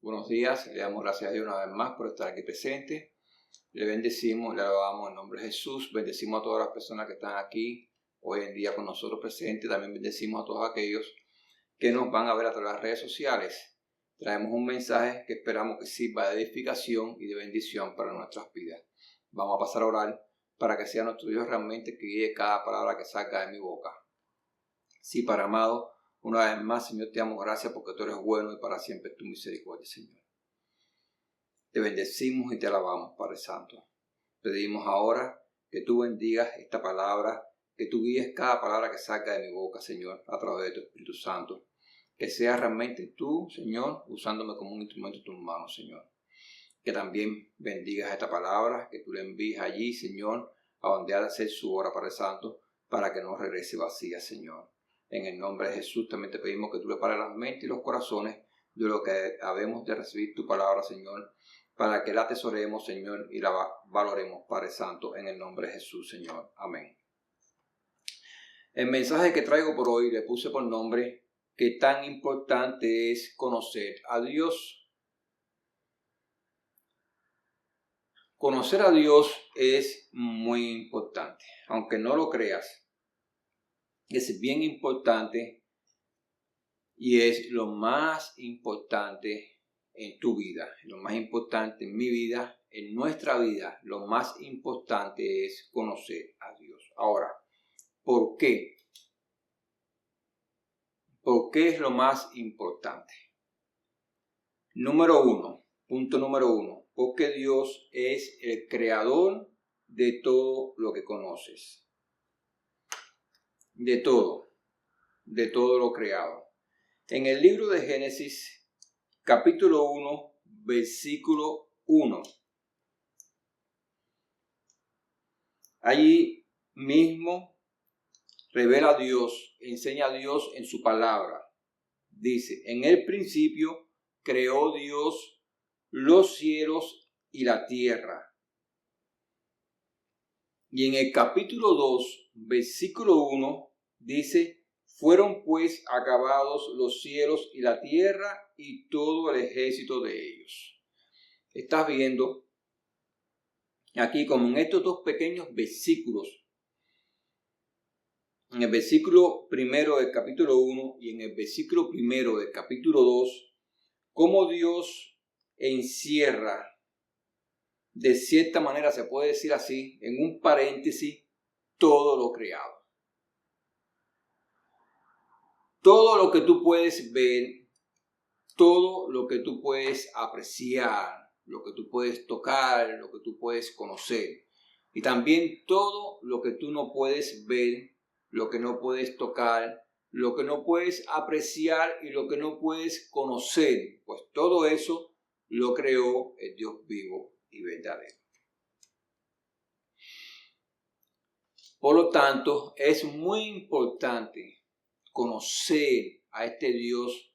Buenos días, le damos gracias a Dios una vez más por estar aquí presente. Le bendecimos, le alabamos en nombre de Jesús. Bendecimos a todas las personas que están aquí hoy en día con nosotros presentes. También bendecimos a todos aquellos que nos van a ver a través de las redes sociales. Traemos un mensaje que esperamos que sirva de edificación y de bendición para nuestras vidas. Vamos a pasar a orar para que sea nuestro Dios realmente que guíe cada palabra que salga de mi boca. Sí, Padre amado, una vez más, Señor, te damos gracias porque tú eres bueno y para siempre es tu misericordia, Señor. Te bendecimos y te alabamos, Padre Santo. Pedimos ahora que tú bendigas esta palabra, que tú guíes cada palabra que salga de mi boca, Señor, a través de tu Espíritu Santo. Que sea realmente tú, Señor, usándome como un instrumento de tus manos, Señor. Que también bendigas esta palabra, que tú la envíes allí, Señor, a donde ha de hacer su obra, Padre Santo, para que no regrese vacía, Señor. En el nombre de Jesús también te pedimos que tú le pares las mentes y los corazones de lo que habemos de recibir tu palabra, Señor, para que la atesoremos, Señor, y la valoremos, Padre Santo, en el nombre de Jesús, Señor. Amén. El mensaje que traigo por hoy le puse por nombre: ¿qué tan importante es conocer a Dios? Conocer a Dios es muy importante, aunque no lo creas. Es bien importante y es lo más importante en tu vida, lo más importante en mi vida, en nuestra vida. Lo más importante es conocer a Dios. Ahora, ¿por qué? ¿Por qué es lo más importante? Punto número uno, porque Dios es el creador de todo lo que conoces. De todo lo creado. En el libro de Génesis, capítulo 1, versículo 1. Allí mismo revela a Dios, enseña a Dios en su palabra. Dice: en el principio creó Dios los cielos y la tierra. Y en el capítulo 2, versículo 1, dice: fueron pues acabados los cielos y la tierra y todo el ejército de ellos. Estás viendo aquí como en estos dos pequeños versículos, en el versículo primero del capítulo 1 y en el versículo primero del capítulo 2, cómo Dios encierra, de cierta manera se puede decir así, en un paréntesis, todo lo creado. Todo lo que tú puedes ver, todo lo que tú puedes apreciar, lo que tú puedes tocar, lo que tú puedes conocer. Y también todo lo que tú no puedes ver, lo que no puedes tocar, lo que no puedes apreciar y lo que no puedes conocer. Pues todo eso lo creó el Dios vivo y verdadero. Por lo tanto, es muy importante conocer a este Dios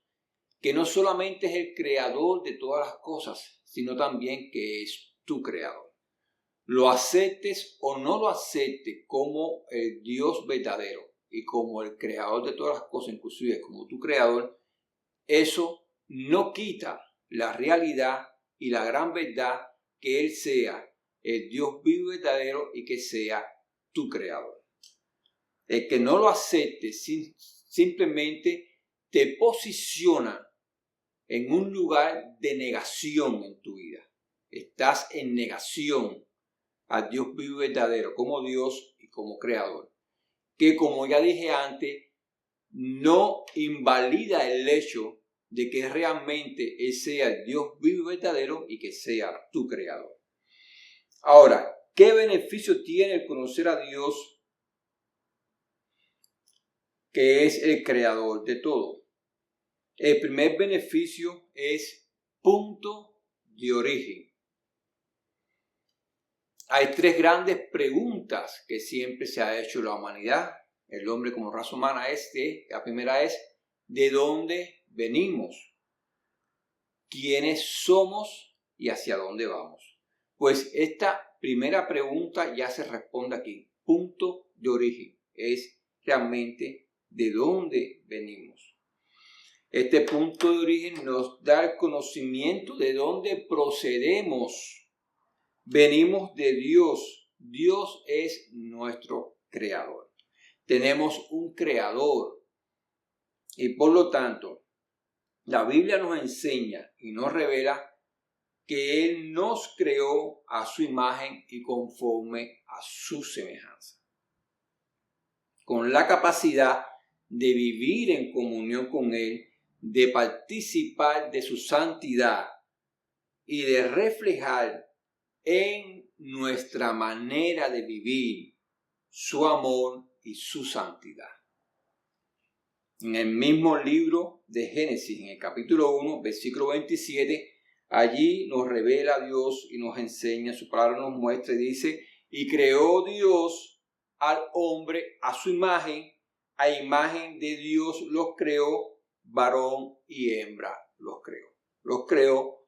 que no solamente es el creador de todas las cosas, sino también que es tu creador. Lo aceptes o no lo aceptes como el Dios verdadero y como el creador de todas las cosas, inclusive como tu creador, eso no quita la realidad y la gran verdad que Él sea el Dios vivo y verdadero y que sea tu creador. El que no lo acepte simplemente te posiciona en un lugar de negación en tu vida. Estás en negación al Dios vivo y verdadero como Dios y como creador, que, como ya dije antes, no invalida el hecho de que realmente Él sea el Dios vivo y verdadero y que sea tu creador. Ahora, ¿qué beneficio tiene el conocer a Dios, que es el creador de todo? El primer beneficio es punto de origen. Hay tres grandes preguntas que siempre se ha hecho la humanidad, el hombre como raza humana. La primera es: ¿de dónde venimos? ¿Quiénes somos y hacia dónde vamos? Pues esta primera pregunta ya se responde aquí. Punto de origen es realmente de dónde venimos. Este punto de origen nos da el conocimiento de dónde procedemos. Venimos de Dios. Dios es nuestro creador. Tenemos un creador. Y por lo tanto, la Biblia nos enseña y nos revela que Él nos creó a su imagen y conforme a su semejanza, con la capacidad de vivir en comunión con Él, de participar de su santidad y de reflejar en nuestra manera de vivir su amor y su santidad. En el mismo libro de Génesis, en el capítulo 1, versículo 27, allí nos revela Dios y nos enseña, su palabra nos muestra y dice: y creó Dios al hombre a su imagen, a imagen de Dios los creó, varón y hembra los creó. Los creó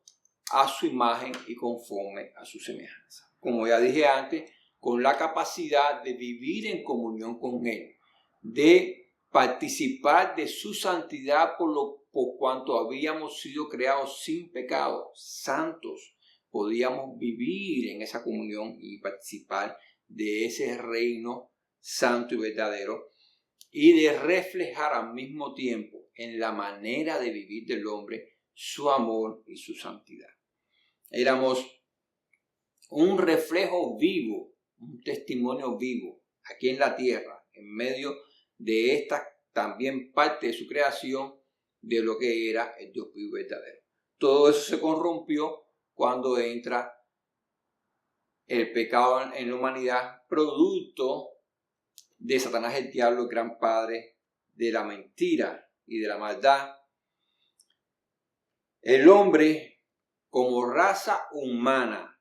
a su imagen y conforme a su semejanza. Como ya dije antes, con la capacidad de vivir en comunión con Él, de participar de su santidad por cuanto habíamos sido creados sin pecado, santos. Podíamos vivir en esa comunión y participar de ese reino santo y verdadero, y de reflejar al mismo tiempo en la manera de vivir del hombre su amor y su santidad. Éramos un reflejo vivo, un testimonio vivo aquí en la tierra, en medio de esta también parte de su creación, de lo que era el Dios vivo y verdadero. Todo eso se corrompió cuando entra el pecado en la humanidad, producto de Satanás, el diablo, el gran padre de la mentira y de la maldad. El hombre, como raza humana,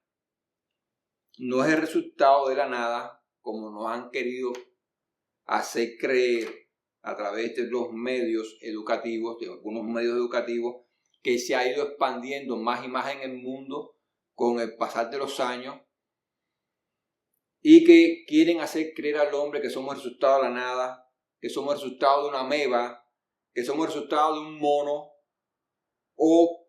no es el resultado de la nada, como nos han querido hacer creer a través de los medios educativos, de algunos medios educativos, que se ha ido expandiendo más y más en el mundo con el pasar de los años, y que quieren hacer creer al hombre que somos el resultado de la nada, que somos el resultado de una ameba, que somos el resultado de un mono, o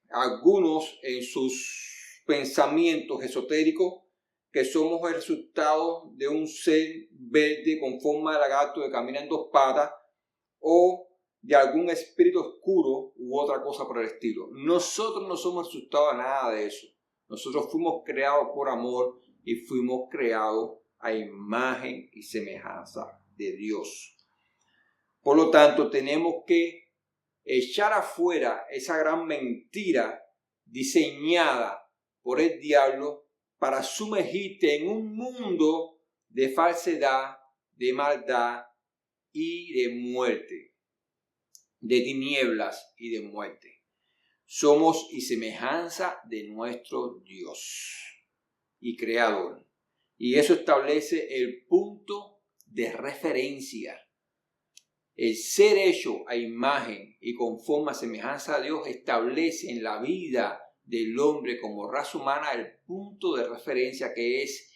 algunos en sus pensamientos esotéricos, que somos el resultado de un ser verde con forma de lagarto que camina en dos patas, o de algún espíritu oscuro u otra cosa por el estilo. Nosotros no somos el resultado de nada de eso. Nosotros fuimos creados por amor y fuimos creados a imagen y semejanza de Dios. Por lo tanto, tenemos que echar afuera esa gran mentira diseñada por el diablo para sumergirte en un mundo de falsedad, de maldad y de muerte, de tinieblas y de muerte. Somos y semejanza de nuestro Dios y Creador. Y eso establece el punto de referencia. El ser hecho a imagen y conforme a semejanza a Dios establece en la vida del hombre como raza humana el punto de referencia, que es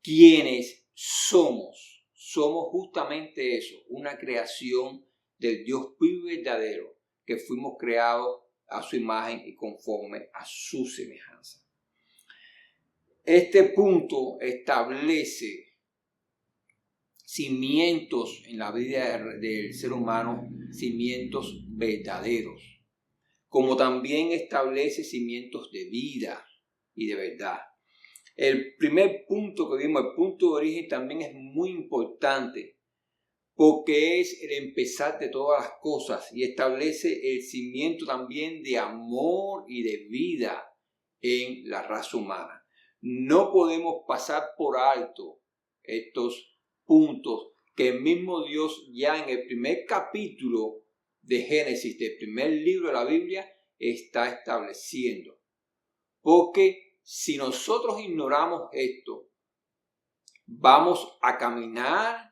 quienes somos. Somos justamente eso, una creación del Dios vivo y verdadero, que fuimos creados a su imagen y conforme a su semejanza. Este punto establece cimientos en la vida del ser humano, cimientos verdaderos, como también establece cimientos de vida y de verdad. El primer punto que vimos, el punto de origen, también es muy importante porque es el empezar de todas las cosas y establece el cimiento también de amor y de vida en la raza humana. No podemos pasar por alto estos puntos que el mismo Dios ya en el primer capítulo de Génesis, del primer libro de la Biblia, está estableciendo. Porque si nosotros ignoramos esto, vamos a caminar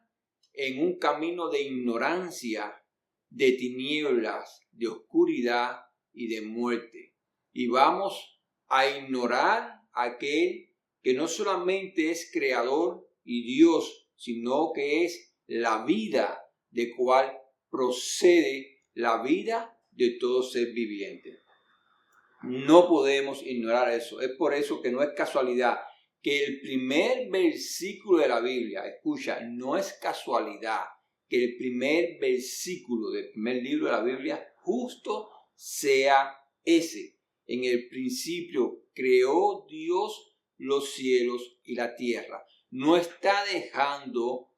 en un camino de ignorancia, de tinieblas, de oscuridad y de muerte. Y vamos a ignorar a aquel que no solamente es creador y Dios, sino que es la vida de cual procede la vida de todo ser viviente. No podemos ignorar eso. Es por eso que no es casualidad que el primer versículo de la Biblia, escucha, no es casualidad que el primer versículo del primer libro de la Biblia justo sea ese. En el principio creó Dios los cielos y la tierra. No está dejando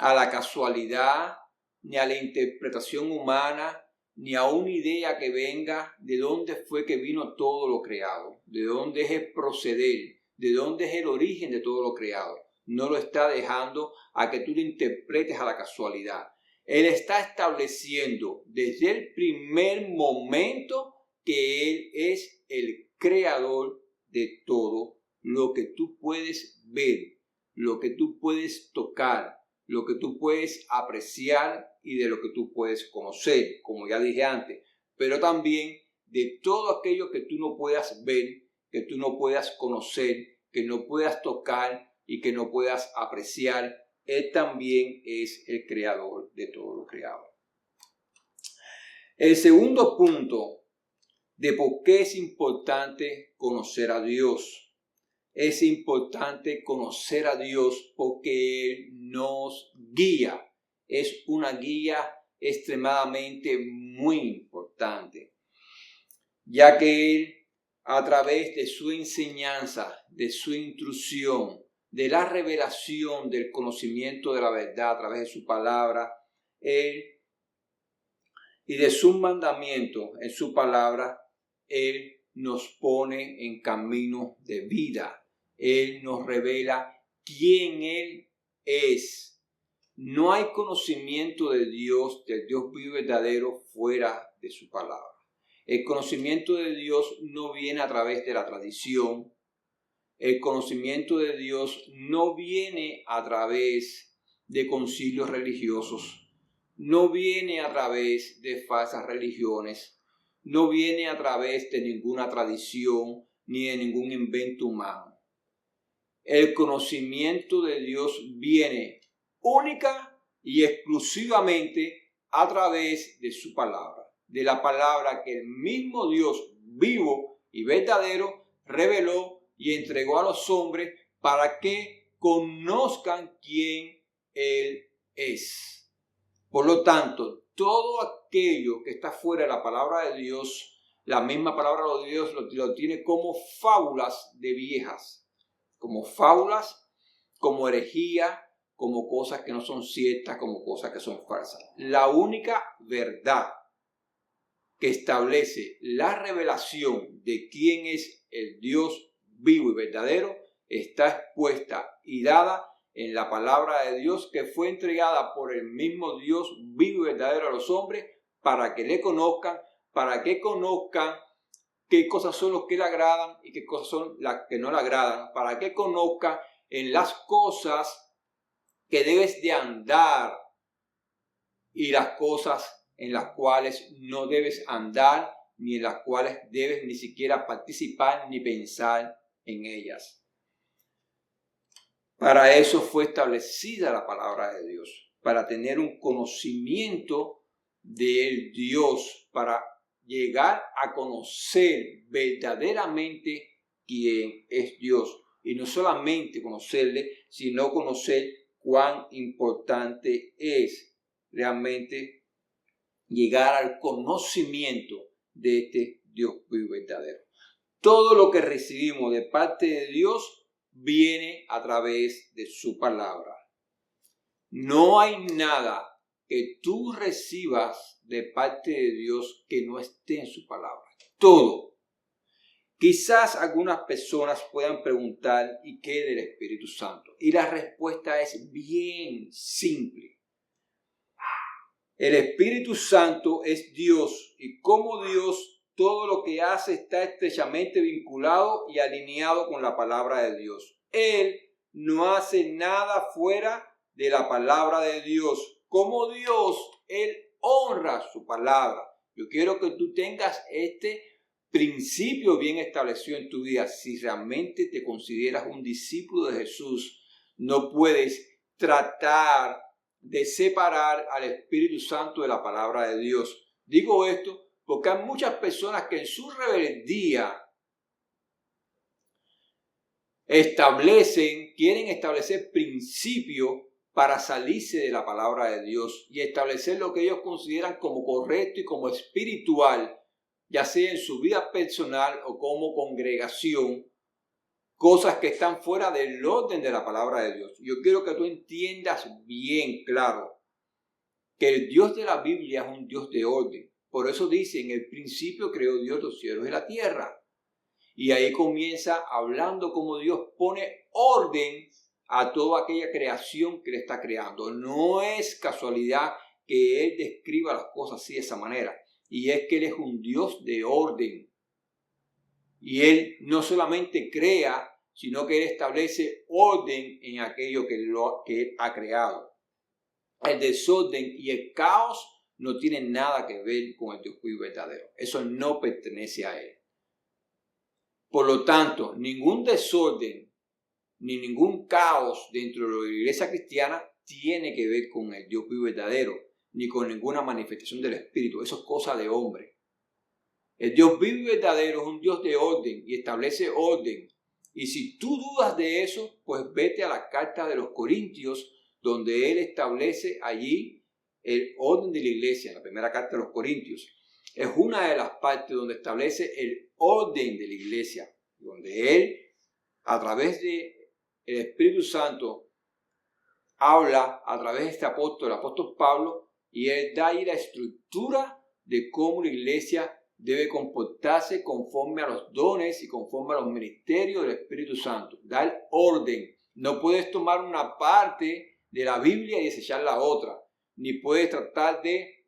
a la casualidad ni a la interpretación humana ni a una idea que venga de dónde fue que vino todo lo creado, de dónde es el proceder, de dónde es el origen de todo lo creado. No lo está dejando a que tú lo interpretes a la casualidad. Él está estableciendo desde el primer momento que Él es el creador de todo lo que tú puedes ver, lo que tú puedes tocar, lo que tú puedes apreciar y de lo que tú puedes conocer, como ya dije antes, pero también de todo aquello que tú no puedas ver, que tú no puedas conocer, que no puedas tocar y que no puedas apreciar. Él también es el creador de todo lo creado. El segundo punto de por qué es importante conocer a Dios. Es importante conocer a Dios porque Él nos guía. Es una guía extremadamente muy importante, ya que Él, a través de su enseñanza, de su instrucción, de la revelación del conocimiento de la verdad a través de su palabra, Él, y de sus mandamientos en su palabra, Él nos pone en camino de vida. Él nos revela quién Él es. No hay conocimiento de Dios, del Dios vivo y verdadero, fuera de su palabra. El conocimiento de Dios no viene a través de la tradición. El conocimiento de Dios no viene a través de concilios religiosos. No viene a través de falsas religiones. No viene a través de ninguna tradición ni de ningún invento humano. El conocimiento de Dios viene única y exclusivamente a través de su palabra, de la palabra que el mismo Dios vivo y verdadero reveló y entregó a los hombres para que conozcan quién Él es. Por lo tanto, todo aquello que está fuera de la palabra de Dios, la misma palabra de Dios lo tiene como fábulas de viejas, como fábulas, como herejía, como cosas que no son ciertas, como cosas que son falsas. La única verdad que establece la revelación de quién es el Dios vivo y verdadero está expuesta y dada en la palabra de Dios, que fue entregada por el mismo Dios vivo y verdadero a los hombres para que le conozcan, para que conozcan qué cosas son los que le agradan y qué cosas son las que no le agradan, para que conozcan en las cosas que debes de andar y las cosas en las cuales no debes andar, ni en las cuales debes ni siquiera participar ni pensar en ellas. Para eso fue establecida la palabra de Dios, para tener un conocimiento del Dios, para llegar a conocer verdaderamente quién es Dios. Y no solamente conocerle, sino conocer cuán importante es realmente llegar al conocimiento de este Dios vivo y verdadero. Todo lo que recibimos de parte de Dios viene a través de su palabra. No hay nada que tú recibas de parte de Dios que no esté en su palabra. Todo. Quizás algunas personas puedan preguntar, ¿y qué del Espíritu Santo? Y la respuesta es bien simple. El Espíritu Santo es Dios, y como Dios, todo lo que hace está estrechamente vinculado y alineado con la palabra de Dios. Él no hace nada fuera de la palabra de Dios. Como Dios, Él honra su palabra. Yo quiero que tú tengas este principio bien establecido en tu vida. Si realmente te consideras un discípulo de Jesús, no puedes tratar de separar al Espíritu Santo de la palabra de Dios. Digo esto porque hay muchas personas que en su rebeldía quieren establecer principios para salirse de la palabra de Dios y establecer lo que ellos consideran como correcto y como espiritual, ya sea en su vida personal o como congregación, cosas que están fuera del orden de la palabra de Dios. Yo quiero que tú entiendas bien claro que el Dios de la Biblia es un Dios de orden. Por eso dice, en el principio creó Dios los cielos y la tierra. Y ahí comienza hablando cómo Dios pone orden a toda aquella creación que Él está creando. No es casualidad que Él describa las cosas así de esa manera. Y es que Él es un Dios de orden. Y Él no solamente crea, sino que Él establece orden en aquello que Él ha creado. El desorden y el caos no tienen nada que ver con el Dios vivo y verdadero. Eso no pertenece a Él. Por lo tanto, ningún desorden ni ningún caos dentro de la iglesia cristiana tiene que ver con el Dios vivo y verdadero, ni con ninguna manifestación del Espíritu. Eso es cosa de hombre. El Dios vivo y verdadero es un Dios de orden y establece orden. Y si tú dudas de eso, pues vete a la carta de los Corintios, donde Él establece allí el orden de la iglesia, en la primera carta de los Corintios. Es una de las partes donde establece el orden de la iglesia, donde Él, a través del Espíritu Santo, habla a través de este apóstol, el apóstol Pablo, y Él da ahí la estructura de cómo la iglesia debe comportarse conforme a los dones y conforme a los ministerios del Espíritu Santo. Da el orden. No puedes tomar una parte de la Biblia y desechar la otra, ni puedes tratar de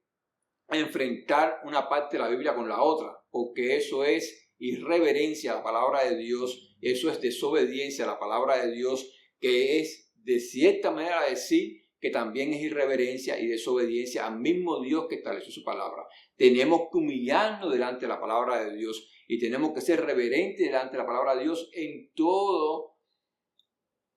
enfrentar una parte de la Biblia con la otra, porque eso es irreverencia a la palabra de Dios, eso es desobediencia a la palabra de Dios, que es de cierta manera decir que también es irreverencia y desobediencia al mismo Dios que estableció su palabra. Tenemos que humillarnos delante de la palabra de Dios y tenemos que ser reverentes delante de la palabra de Dios en todo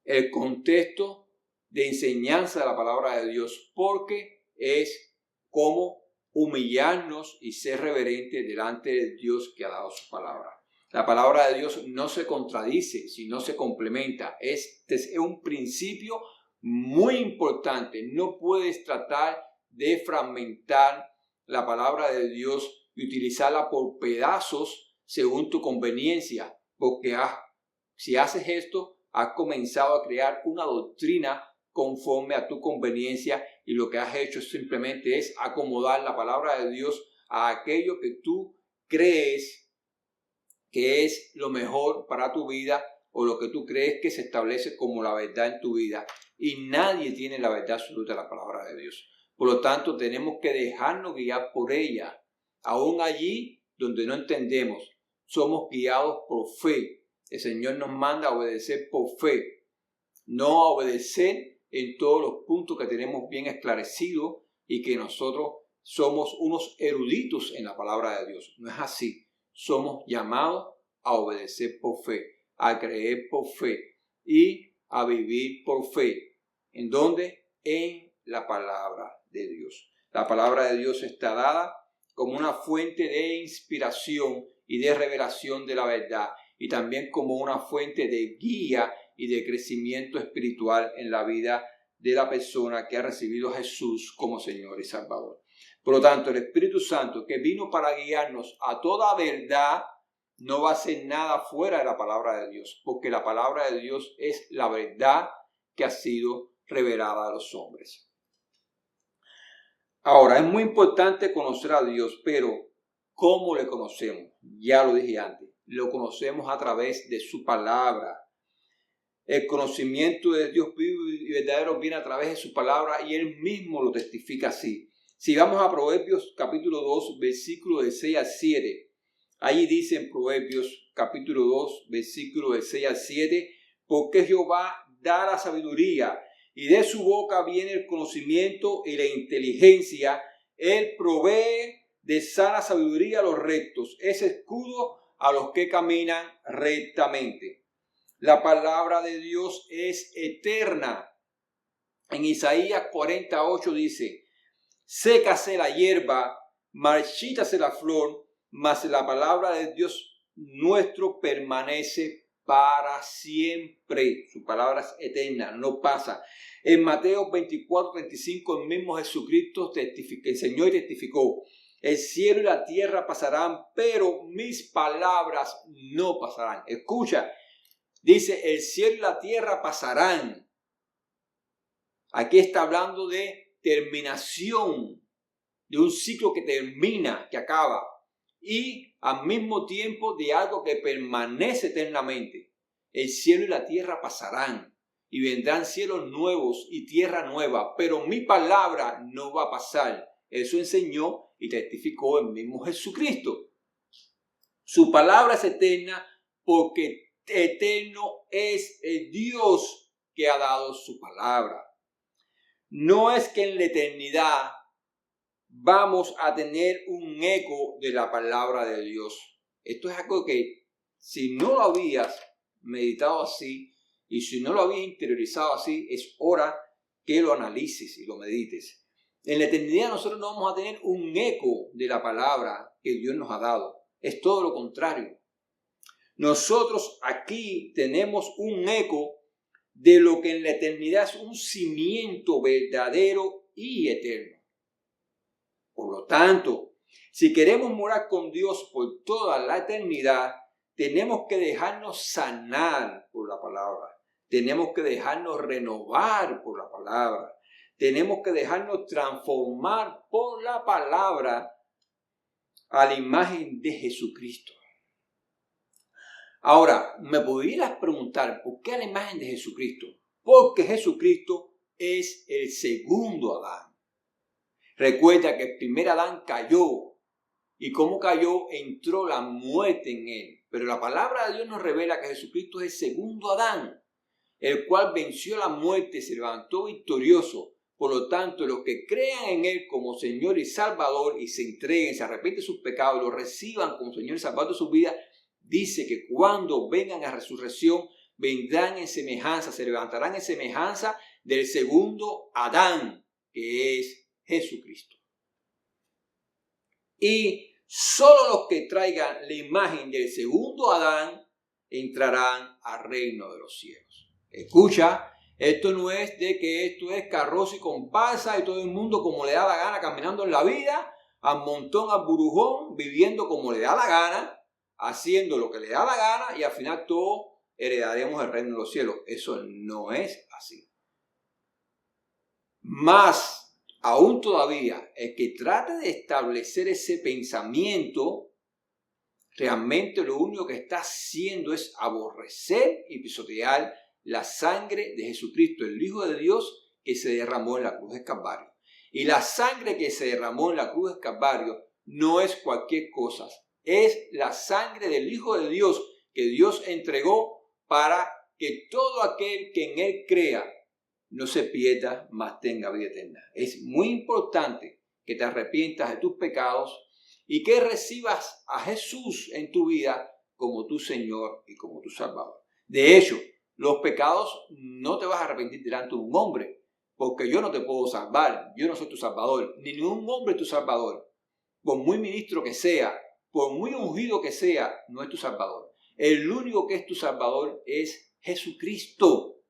el contexto de enseñanza de la palabra de Dios, porque es como humillarnos y ser reverentes delante del Dios que ha dado su palabra. La palabra de Dios no se contradice, sino se complementa. Este es un principio muy importante. No puedes tratar de fragmentar la palabra de Dios y utilizarla por pedazos según tu conveniencia, porque si haces esto, has comenzado a crear una doctrina conforme a tu conveniencia, y lo que has hecho simplemente es acomodar la palabra de Dios a aquello que tú crees que es lo mejor para tu vida, o lo que tú crees que se establece como la verdad en tu vida, y nadie tiene la verdad absoluta de la palabra de Dios. Por lo tanto, tenemos que dejarnos guiar por ella. Aún allí donde no entendemos, somos guiados por fe. El Señor nos manda a obedecer por fe, no a obedecer en todos los puntos que tenemos bien esclarecidos y que nosotros somos unos eruditos en la palabra de Dios. No es así. Somos llamados a obedecer por fe, a creer por fe y a vivir por fe. ¿En dónde? En la palabra de Dios. La palabra de Dios está dada como una fuente de inspiración y de revelación de la verdad, y también como una fuente de guía y de crecimiento espiritual en la vida de la persona que ha recibido a Jesús como Señor y Salvador. Por lo tanto, el Espíritu Santo, que vino para guiarnos a toda verdad, no va a hacer nada fuera de la palabra de Dios, porque la palabra de Dios es la verdad que ha sido revelada a los hombres. Ahora, es muy importante conocer a Dios, pero ¿cómo le conocemos? Ya lo dije antes, lo conocemos a través de su palabra. El conocimiento de Dios vivo y verdadero viene a través de su palabra, y Él mismo lo testifica así. Si vamos a Proverbios capítulo 2, versículo de 6 al 7, allí dice en Proverbios capítulo 2, versículo de 6 al 7, porque Jehová da la sabiduría, y de su boca viene el conocimiento y la inteligencia. Él provee de sana sabiduría a los rectos, es escudo a los que caminan rectamente. La palabra de Dios es eterna. En Isaías 48 dice: sécase la hierba, marchítase la flor, mas la palabra de Dios nuestro permanece para siempre. Su palabra es eterna, no pasa. En Mateo 24:35 el mismo Jesucristo enseñó y testificó: el cielo y la tierra pasarán, pero mis palabras no pasarán. Escucha, dice: el cielo y la tierra pasarán. Aquí está hablando de terminación, de un ciclo que termina, que acaba, y al mismo tiempo de algo que permanece eternamente. El cielo y la tierra pasarán, y vendrán cielos nuevos y tierra nueva, pero mi palabra no va a pasar. Eso enseñó y testificó el mismo Jesucristo. Su palabra es eterna porque eterno es el Dios que ha dado su palabra. No es que en la eternidad vamos a tener un eco de la palabra de Dios. Esto es algo que, si no lo habías meditado así y si no lo habías interiorizado así, es hora que lo analices y lo medites. En la eternidad nosotros no vamos a tener un eco de la palabra que Dios nos ha dado. Es todo lo contrario. Nosotros aquí tenemos un eco de lo que en la eternidad es un cimiento verdadero y eterno. Por lo tanto, si queremos morar con Dios por toda la eternidad, tenemos que dejarnos sanar por la palabra. Tenemos que dejarnos renovar por la palabra. Tenemos que dejarnos transformar por la palabra a la imagen de Jesucristo. Ahora, me pudieras preguntar, ¿por qué a la imagen de Jesucristo? Porque Jesucristo es el segundo Adán. Recuerda que el primer Adán cayó, y como cayó, entró la muerte en él. Pero la palabra de Dios nos revela que Jesucristo es el segundo Adán, el cual venció la muerte, se levantó victorioso. Por lo tanto, los que crean en él como Señor y Salvador y se entreguen, se arrepienten de sus pecados y lo reciban como Señor y Salvador de su vida, dice que cuando vengan a resurrección, vendrán en semejanza, se levantarán en semejanza del segundo Adán, que es Jesucristo. Y solo los que traigan la imagen del segundo Adán entrarán al reino de los cielos. Escucha, esto no es de que esto es carroza y comparsa y todo el mundo como le da la gana caminando en la vida, al montón, al burujón, viviendo como le da la gana, haciendo lo que le da la gana y al final todos heredaremos el reino de los cielos. Eso no es así. Más aún todavía, el que trate de establecer ese pensamiento, realmente lo único que está haciendo es aborrecer y pisotear la sangre de Jesucristo, el Hijo de Dios, que se derramó en la cruz del Calvario. Y la sangre que se derramó en la cruz del Calvario no es cualquier cosa, es la sangre del Hijo de Dios que Dios entregó para que todo aquel que en él crea no se pierda, mas tenga vida eterna. Es muy importante que te arrepientas de tus pecados y que recibas a Jesús en tu vida como tu Señor y como tu Salvador. De hecho, los pecados no te vas a arrepentir delante de un hombre, porque yo no te puedo salvar, yo no soy tu Salvador, ni ningún hombre es tu Salvador. Por muy ministro que sea, por muy ungido que sea, no es tu Salvador. El único que es tu Salvador es Jesucristo,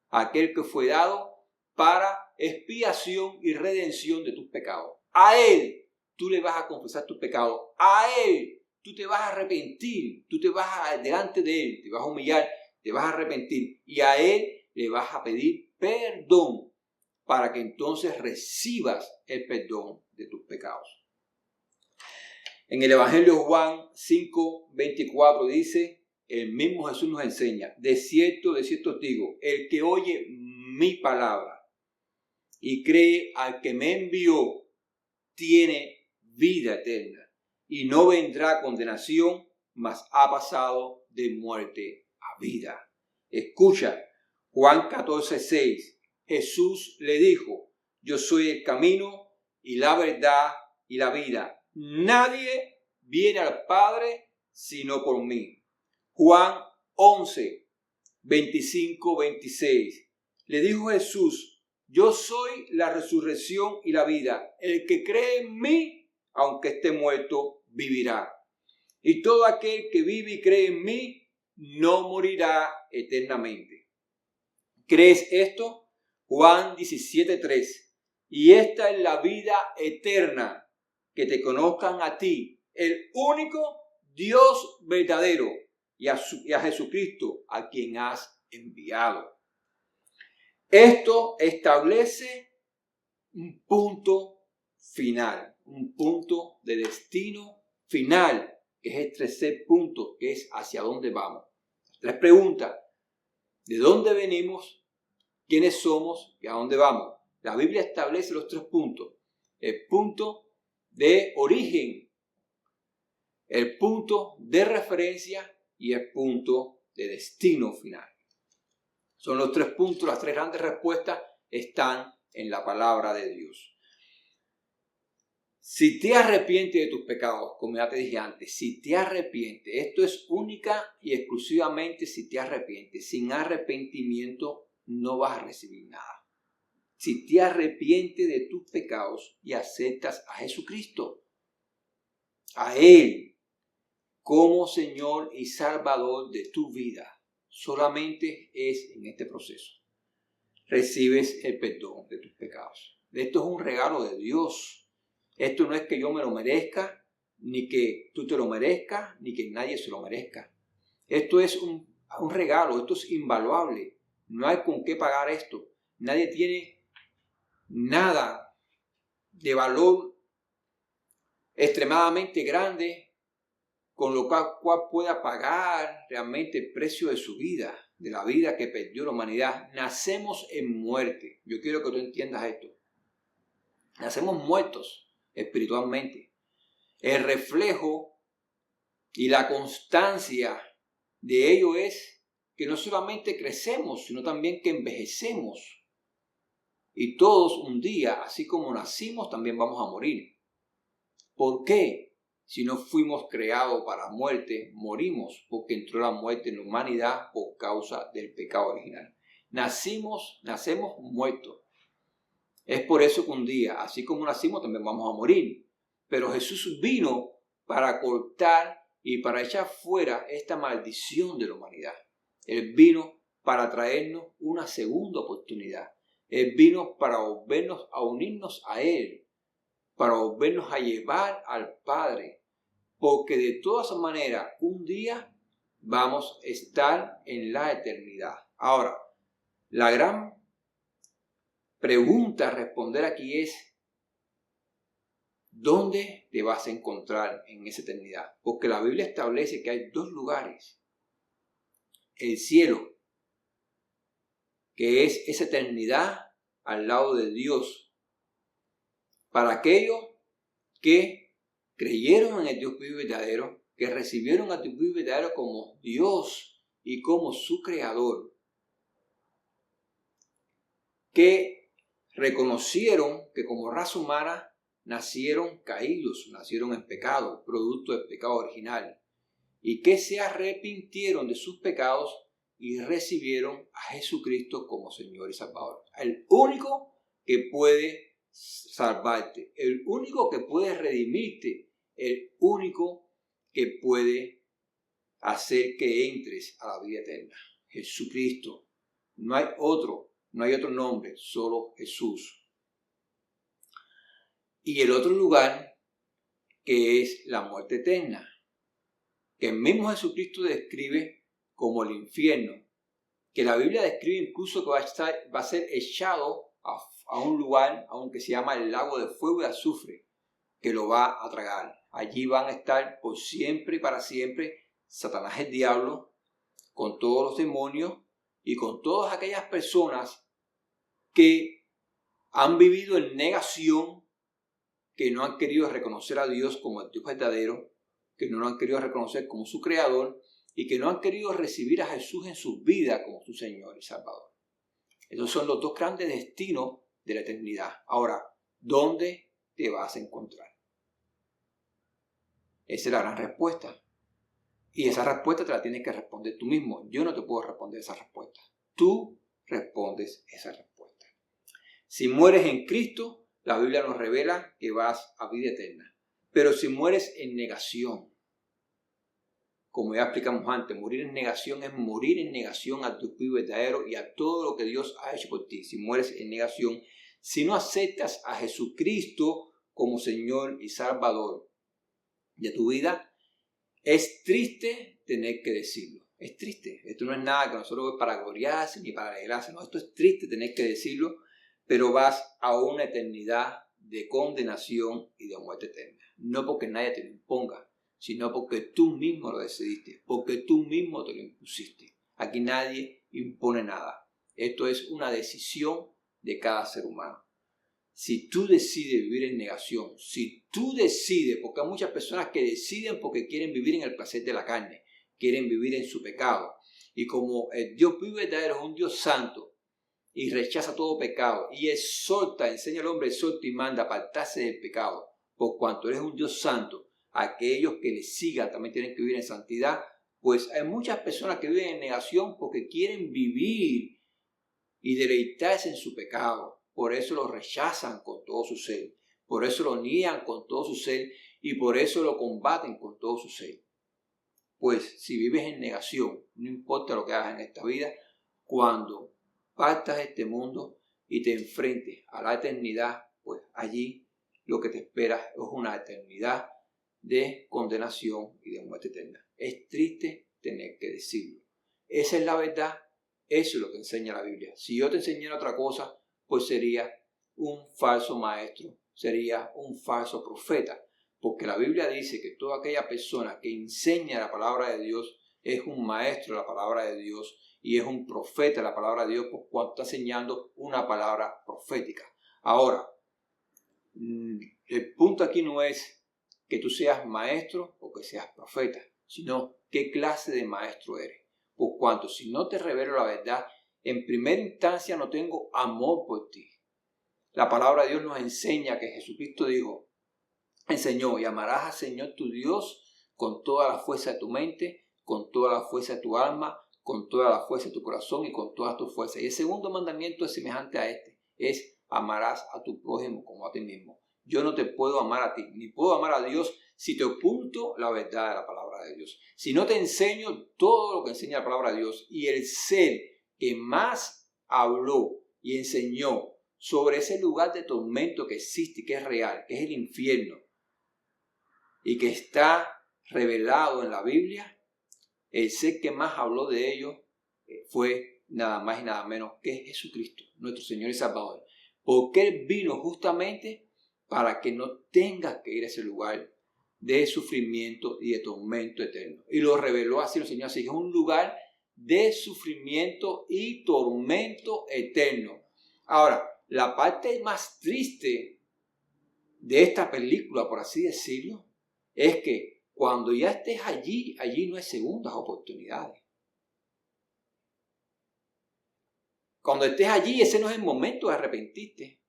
aquel que fue dado para expiación y redención de tus pecados. A Él tú le vas a confesar tus pecados. A Él tú te vas a arrepentir. Tú te vas delante de Él, te vas a humillar, te vas a arrepentir. Y a Él le vas a pedir perdón para que entonces recibas el perdón de tus pecados. En el Evangelio de Juan 5:24 dice, el mismo Jesús nos enseña: de cierto os digo, el que oye mi palabra y cree al que me envió, tiene vida eterna y no vendrá condenación, mas ha pasado de muerte a vida. Escucha, Juan 14:6, Jesús le dijo: yo soy el camino y la verdad y la vida. Nadie viene al Padre sino por mí. Juan 11, 25, 26. Le dijo Jesús: yo soy la resurrección y la vida. El que cree en mí, aunque esté muerto, vivirá. Y todo aquel que vive y cree en mí, no morirá eternamente. ¿Crees esto? Juan 17:3. Y esta es la vida eterna, que te conozcan a ti, el único Dios verdadero, y a Jesucristo, a quien has enviado. Esto establece un punto final, un punto de destino final, que es el tercer punto, que es hacia dónde vamos. 3 preguntas: ¿de dónde venimos? ¿Quiénes somos? ¿Y a dónde vamos? La Biblia establece los 3 puntos. El punto de origen, el punto de referencia y el punto de destino final. Son los 3 puntos, las 3 grandes respuestas están en la palabra de Dios. Si te arrepientes de tus pecados, como ya te dije antes, si te arrepientes, esto es única y exclusivamente si te arrepientes. Sin arrepentimiento no vas a recibir nada. Si te arrepientes de tus pecados y aceptas a Jesucristo, a Él como Señor y Salvador de tu vida, solamente es en este proceso. Recibes el perdón de tus pecados. Esto es un regalo de Dios. Esto no es que yo me lo merezca, ni que tú te lo merezcas, ni que nadie se lo merezca. Esto es un regalo, esto es invaluable. No hay con qué pagar esto. Nadie tiene nada de valor extremadamente grande con lo cual pueda pagar realmente el precio de su vida, de la vida que perdió la humanidad. Nacemos en muerte. Yo quiero que tú entiendas esto. Nacemos muertos espiritualmente. El reflejo y la constancia de ello es que no solamente crecemos, sino también que envejecemos. Y todos un día, así como nacimos, también vamos a morir. ¿Por qué? Si no fuimos creados para muerte, morimos porque entró la muerte en la humanidad por causa del pecado original. Nacemos muertos. Es por eso que un día, así como nacimos, también vamos a morir. Pero Jesús vino para cortar y para echar fuera esta maldición de la humanidad. Él vino para traernos una segunda oportunidad. Él vino para volvernos a unirnos a Él, para volvernos a llevar al Padre. Porque de todas maneras, un día vamos a estar en la eternidad. Ahora, la gran pregunta a responder aquí es: ¿dónde te vas a encontrar en esa eternidad? Porque la Biblia establece que hay 2 lugares. El cielo, que es esa eternidad al lado de Dios, para aquellos que creyeron en el Dios vivo y verdadero, que recibieron a Dios vivo y verdadero como Dios y como su creador, que reconocieron que como raza humana nacieron caídos, nacieron en pecado, producto del pecado original, y que se arrepintieron de sus pecados y recibieron a Jesucristo como Señor y Salvador. El único que puede salvarte, el único que puede redimirte, el único que puede hacer que entres a la vida eterna. Jesucristo. No hay otro nombre, solo Jesús. Y el otro lugar, que es la muerte eterna, que el mismo Jesucristo describe como el infierno, que la Biblia describe incluso que va a ser echado a un lugar, aunque se llama el lago de fuego y azufre, que lo va a tragar. Allí van a estar por siempre y para siempre Satanás el diablo, con todos los demonios y con todas aquellas personas que han vivido en negación, que no han querido reconocer a Dios como el Dios verdadero, que no lo han querido reconocer como su creador y que no han querido recibir a Jesús en sus vidas como su Señor y Salvador. Esos son los 2 grandes destinos de la eternidad. Ahora, ¿dónde te vas a encontrar? Esa es la gran respuesta. Y esa respuesta te la tienes que responder tú mismo. Yo no te puedo responder esa respuesta. Tú respondes esa respuesta. Si mueres en Cristo, la Biblia nos revela que vas a vida eterna. Pero si mueres en negación, como ya explicamos antes, morir en negación es morir en negación a tu espíritu verdadero y a todo lo que Dios ha hecho por ti. Si mueres en negación, si no aceptas a Jesucristo como Señor y Salvador de tu vida, es triste tener que decirlo. Es triste. Esto no es nada que nosotros para gloriarse ni para alegrarse. No, esto es triste tener que decirlo, pero vas a una eternidad de condenación y de muerte eterna. No porque nadie te lo imponga, sino porque tú mismo lo decidiste, porque tú mismo te lo impusiste. Aquí nadie impone nada. Esto es una decisión de cada ser humano. Si tú decides vivir en negación, si tú decides, porque hay muchas personas que deciden porque quieren vivir en el placer de la carne, quieren vivir en su pecado. Y como el Dios vivo verdadero es un Dios santo y rechaza todo pecado y exhorta, enseña al hombre, exhorta y manda a apartarse del pecado, por cuanto eres un Dios santo, aquellos que le sigan también tienen que vivir en santidad, pues hay muchas personas que viven en negación porque quieren vivir y deleitarse en su pecado. Por eso lo rechazan con todo su ser, por eso lo niegan con todo su ser y por eso lo combaten con todo su ser. Pues si vives en negación, no importa lo que hagas en esta vida, cuando partas de este mundo y te enfrentes a la eternidad, pues allí lo que te espera es una eternidad de condenación y de muerte eterna. Es triste tener que decirlo. Esa es la verdad, eso es lo que enseña la Biblia. Si yo te enseñara otra cosa, pues sería un falso maestro, sería un falso profeta. Porque la Biblia dice que toda aquella persona que enseña la palabra de Dios es un maestro de la palabra de Dios y es un profeta de la palabra de Dios por cuanto está enseñando una palabra profética. Ahora, el punto aquí no es que tú seas maestro o que seas profeta, sino qué clase de maestro eres. Por cuanto si no te revelo la verdad, en primera instancia no tengo amor por ti. La palabra de Dios nos enseña que Jesucristo enseñó, y amarás al Señor tu Dios con toda la fuerza de tu mente, con toda la fuerza de tu alma, con toda la fuerza de tu corazón y con todas tus fuerzas. Y el segundo mandamiento es semejante a este, es amarás a tu prójimo como a ti mismo. Yo no te puedo amar a ti, ni puedo amar a Dios si te oculto la verdad de la palabra de Dios. Si no te enseño todo lo que enseña la palabra de Dios y el ser que más habló y enseñó sobre ese lugar de tormento que existe, que es real, que es el infierno, y que está revelado en la Biblia, el ser que más habló de ello fue nada más y nada menos que Jesucristo, nuestro Señor y Salvador. Porque Él vino justamente para que no tengas que ir a ese lugar de sufrimiento y de tormento eterno. Y lo reveló así el Señor, así que es un lugar de sufrimiento y tormento eterno. Ahora, la parte más triste de esta película, por así decirlo, es que cuando ya estés allí no hay segundas oportunidades. Cuando estés allí, ese no es el momento de arrepentirte.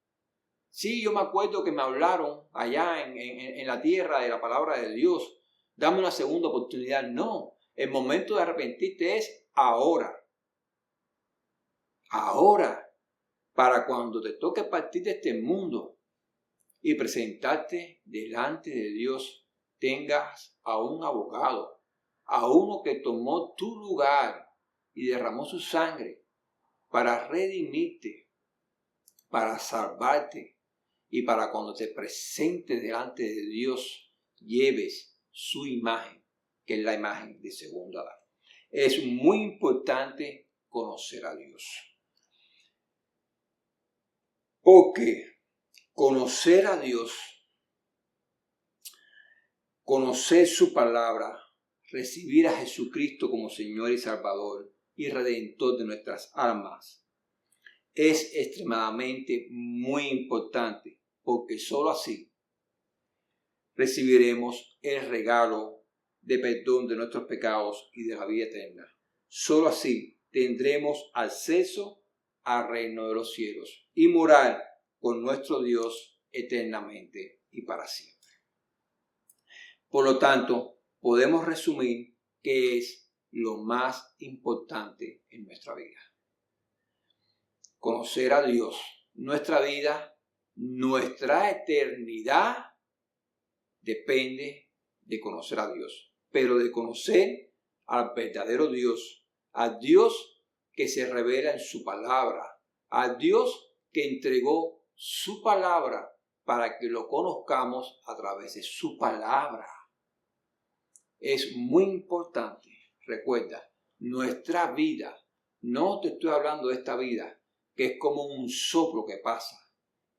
Sí, yo me acuerdo que me hablaron allá en la tierra de la palabra de Dios. Dame una segunda oportunidad. No, el momento de arrepentirte es ahora. Ahora, para cuando te toque partir de este mundo y presentarte delante de Dios, tengas a un abogado, a uno que tomó tu lugar y derramó su sangre para redimirte, para salvarte y para cuando te presentes delante de Dios lleves su imagen, que es la imagen de segundo Adán. Es muy importante conocer a Dios. Porque conocer a Dios, conocer su palabra, recibir a Jesucristo como Señor y Salvador y Redentor de nuestras almas, es extremadamente muy importante, porque sólo así recibiremos el regalo de perdón de nuestros pecados y de la vida eterna. Sólo así tendremos acceso al reino de los cielos y morar con nuestro Dios eternamente y para siempre. Por lo tanto, podemos resumir qué es lo más importante en nuestra vida. Conocer a Dios, nuestra vida, nuestra eternidad depende de conocer a Dios, pero de conocer al verdadero Dios, a Dios que se revela en su palabra, a Dios que entregó su palabra para que lo conozcamos a través de su palabra. Es muy importante, recuerda, nuestra vida, no te estoy hablando de esta vida, que es como un soplo que pasa,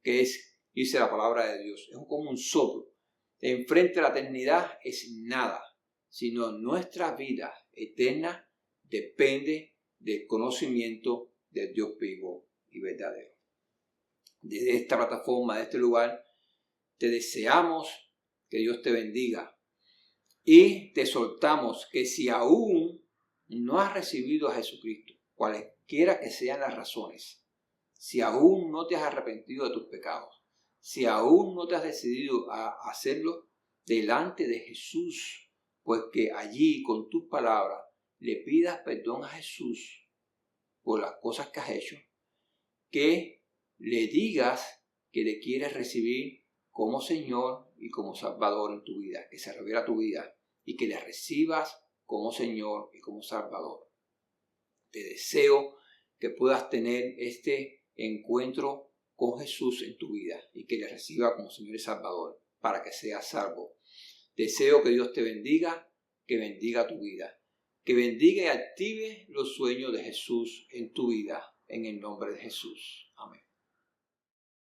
que es, dice la palabra de Dios, es como un soplo. Enfrente a la eternidad es nada, sino nuestra vida eterna depende del conocimiento del Dios vivo y verdadero. Desde esta plataforma, de este lugar, te deseamos que Dios te bendiga y te soltamos que si aún no has recibido a Jesucristo, cualesquiera que sean las razones, si aún no te has arrepentido de tus pecados, si aún no te has decidido a hacerlo delante de Jesús, pues que allí con tus palabras le pidas perdón a Jesús por las cosas que has hecho, que le digas que le quieres recibir como Señor y como Salvador en tu vida, que se revela tu vida y que le recibas como Señor y como Salvador. Te deseo que puedas tener este encuentro con Jesús en tu vida y que le reciba como Señor y Salvador para que seas salvo. Deseo que Dios te bendiga, que bendiga tu vida, que bendiga y active los sueños de Jesús en tu vida, en el nombre de Jesús. Amén.